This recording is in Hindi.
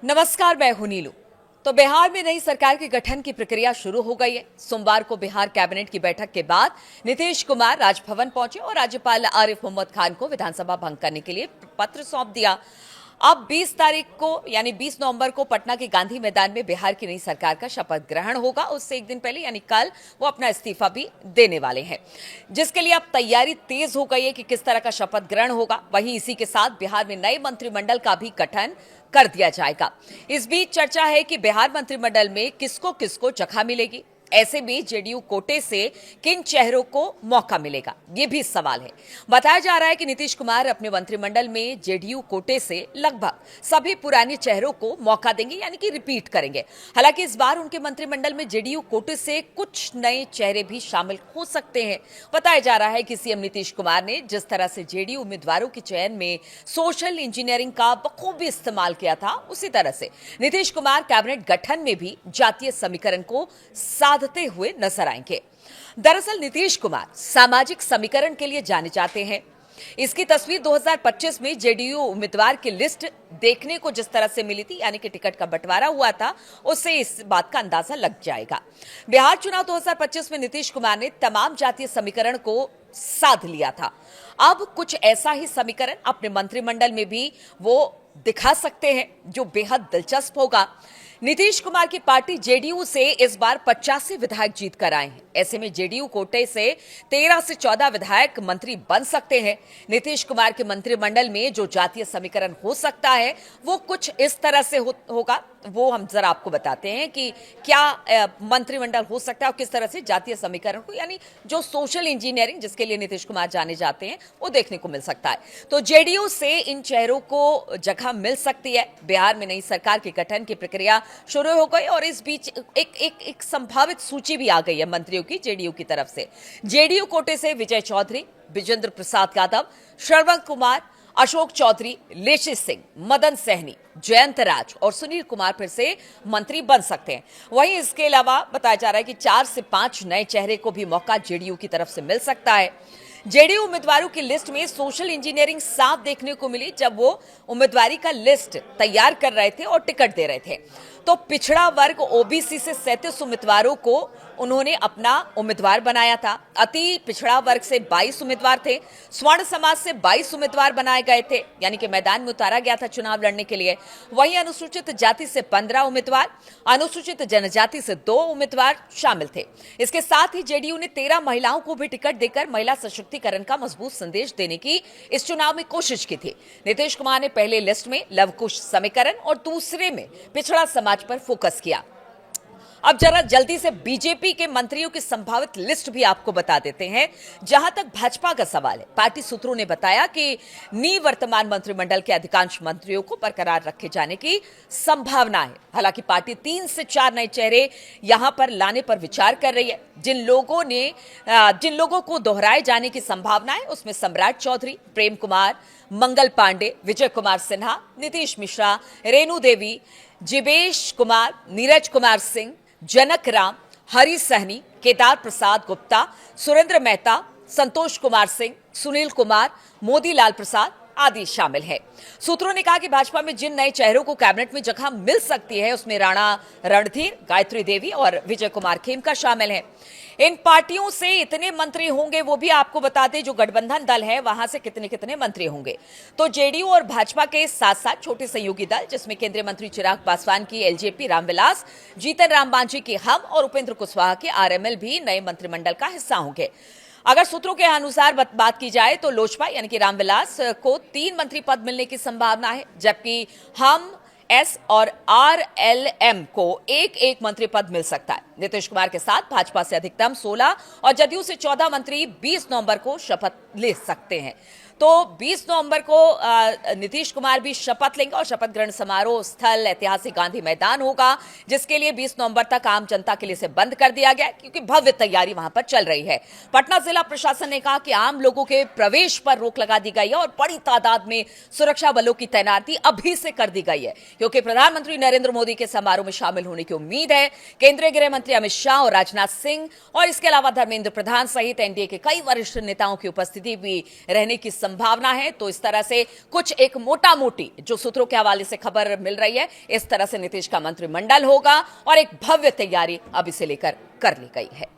नमस्कार, मैं हूं नीलू। तो बिहार में नई सरकार के गठन की प्रक्रिया शुरू हो गई है। सोमवार को बिहार कैबिनेट की बैठक के बाद नीतीश कुमार राजभवन पहुंचे और राज्यपाल आरिफ मोहम्मद खान को विधानसभा भंग करने के लिए पत्र सौंप दिया। अब 20 तारीख को यानी 20 नवंबर को पटना के गांधी मैदान में बिहार की नई सरकार का शपथ ग्रहण होगा। उससे एक दिन पहले यानी कल वो अपना इस्तीफा भी देने वाले हैं, जिसके लिए अब तैयारी तेज हो गई है कि किस तरह का शपथ ग्रहण होगा। वहीं इसी के साथ बिहार में नए मंत्रिमंडल का भी गठन कर दिया जाएगा। इस बीच चर्चा है कि बिहार मंत्रिमंडल में किसको किसको जगह मिलेगी। ऐसे में जेडीयू कोटे से किन चेहरों को मौका मिलेगा, ये भी सवाल है। बताया जा रहा है कि नीतीश कुमार अपने मंत्रिमंडल में जेडीयू कोटे से लगभग सभी पुराने चेहरों को मौका देंगे, यानी कि रिपीट करेंगे। हालांकि इस बार उनके मंत्रिमंडल में जेडीयू कोटे से कुछ नए चेहरे भी शामिल हो सकते हैं। बताया जा रहा है कि सीएम नीतीश कुमार ने जिस तरह से जेडीयू उम्मीदवारों के चयन में सोशल इंजीनियरिंग का बखूबी इस्तेमाल किया था, उसी तरह से नीतीश कुमार कैबिनेट गठन में भी जातीय समीकरण को साधते हुए नजर आएंगे। दरअसल नीतीश कुमार सामाजिक समीकरण के लिए जाने जाते हैं। इसकी तस्वीर 2025 में जेडीयू उम्मीदवार की लिस्ट देखने को जिस तरह से मिली थी, यानी कि टिकट का बंटवारा हुआ था, उससे इस बात का अंदाजा लग जाएगा। बिहार चुनाव 2025 में नीतीश कुमार ने तमाम जातीय समीकरण को साध लिया था। अब कुछ ऐसा ही समीकरण अपने मंत्रिमंडल में भी वो दिखा सकते हैं, जो बेहद दिलचस्प होगा। नीतीश कुमार की पार्टी जेडीयू से इस बार 85 विधायक जीत कर आए हैं। ऐसे में जेडीयू कोटे से 13 से 14 विधायक मंत्री बन सकते हैं। नीतीश कुमार के मंत्रिमंडल में जो जातीय समीकरण हो सकता है वो कुछ इस तरह से होगा। वो हम जरा आपको बताते हैं कि क्या मंत्रिमंडल हो सकता है और किस तरह से जातीय समीकरण को, यानी जो सोशल इंजीनियरिंग जिसके लिए नीतीश कुमार जाने जाते हैं, वो देखने को मिल सकता है। तो जेडीयू से इन चेहरों को जगह मिल सकती है। बिहार में नई सरकार के गठन की प्रक्रिया शुरू हो गई और इस बीच एक संभावित सूची भी आ गई है मंत्रियों की जेडीयू की तरफ से। जेडीयू कोटे से विजय चौधरी, विजेंद्र प्रसाद यादव, श्रवण कुमार, अशोक चौधरी, लेशी सिंह, मदन सहनी, जयंत राज और सुनील कुमार फिर से मंत्री बन सकते हैं। वहीं इसके अलावा बताया जा रहा है कि 4 से 5 नए चेहरे को भी मौका जेडीयू की तरफ से मिल सकता है। जेडीयू उम्मीदवारों की लिस्ट में सोशल इंजीनियरिंग साफ देखने को मिली जब वो उम्मीदवारी का लिस्ट तैयार कर रहे थे और टिकट दे रहे थे। तो पिछड़ा वर्ग ओबीसी से 37 उम्मीदवारों को उन्होंने अपना उम्मीदवार बनाया था। अति पिछड़ा वर्ग से 22 उम्मीदवार थे। स्वर्ण समाज से 22 उम्मीदवार बनाए गए थे, यानी कि मैदान में उतारा गया था चुनाव लड़ने के लिए। वहीं अनुसूचित जाति से 15 उम्मीदवार, अनुसूचित जनजाति से 2 उम्मीदवार शामिल थे। इसके साथ ही जेडीयू ने 13 महिलाओं को भी टिकट देकर महिला सशक्तिकरण का मजबूत संदेश देने की इस चुनाव में कोशिश की थी। नीतीश कुमार ने पहले लिस्ट में लव कुश समीकरण और दूसरे में पिछड़ा समाज पर फोकस किया। अब जरा जल्दी से बीजेपी के मंत्रियों की संभावित लिस्ट भी आपको बता देते हैं। जहां तक भाजपा का सवाल है, पार्टी सूत्रों ने बताया कि निवर्तमान मंत्रिमंडल के अधिकांश मंत्रियों को बरकरार रखे जाने की संभावना है। हालांकि पार्टी 3 से 4 नए चेहरे यहां पर लाने पर विचार कर रही है। जिन लोगों को दोहराए जाने की संभावना है उसमें सम्राट चौधरी, प्रेम कुमार, मंगल पांडे, विजय कुमार सिन्हा, नीतीश मिश्रा, रेणु देवी, जिवेश कुमार, नीरज कुमार सिंह, जनक राम, हरी सहनी, केदार प्रसाद गुप्ता, सुरेंद्र मेहता, संतोष कुमार सिंह, सुनील कुमार, मोदी लाल प्रसाद आदि शामिल है। सूत्रों ने कहा कि भाजपा में जिन नए चेहरों को कैबिनेट में जगह मिल सकती है उसमें राणा रणधीर, गायत्री देवी और विजय कुमार खेमका शामिल है। इन पार्टियों से इतने मंत्री होंगे वो भी आपको बता दें, जो गठबंधन दल है वहां से कितने कितने मंत्री होंगे। तो जेडीयू और भाजपा के साथ साथ छोटे सहयोगी दल जिसमें केंद्रीय मंत्री चिराग पासवान की एलजेपी रामविलास, जीतन राम मांझी की हम और उपेंद्र कुशवाहा के आरएमएल भी नए मंत्रिमंडल का हिस्सा होंगे। अगर सूत्रों के अनुसार बात की जाए तो लोजपा यानी कि रामविलास को 3 मंत्री पद मिलने की संभावना है, जबकि हम एस और आरएलएम को एक मंत्री पद मिल सकता है। नीतीश कुमार के साथ भाजपा से अधिकतम 16 और जदयू से 14 मंत्री 20 नवंबर को शपथ ले सकते हैं। तो 20 नवंबर को नीतीश कुमार भी शपथ लेंगे और शपथ ग्रहण समारोह स्थल ऐतिहासिक गांधी मैदान होगा, जिसके लिए 20 नवंबर तक आम जनता के लिए इसे बंद कर दिया गया क्योंकि भव्य तैयारी वहां पर चल रही है। पटना जिला प्रशासन ने कहा कि आम लोगों के प्रवेश पर रोक लगा दी गई है और बड़ी तादाद में सुरक्षा बलों की तैनाती अभी से कर दी गई है, क्योंकि प्रधानमंत्री नरेंद्र मोदी के समारोह में शामिल होने की उम्मीद है। केंद्रीय गृह मंत्री अमित शाह और राजनाथ सिंह और इसके अलावा धर्मेंद्र प्रधान सहित एनडीए के कई वरिष्ठ नेताओं की उपस्थिति भी रहने की संभावना है। तो इस तरह से कुछ एक मोटा मोटी जो सूत्रों के हवाले से खबर मिल रही है, इस तरह से नीतीश का मंत्रिमंडल होगा और एक भव्य तैयारी अब इसे लेकर कर ली गई है।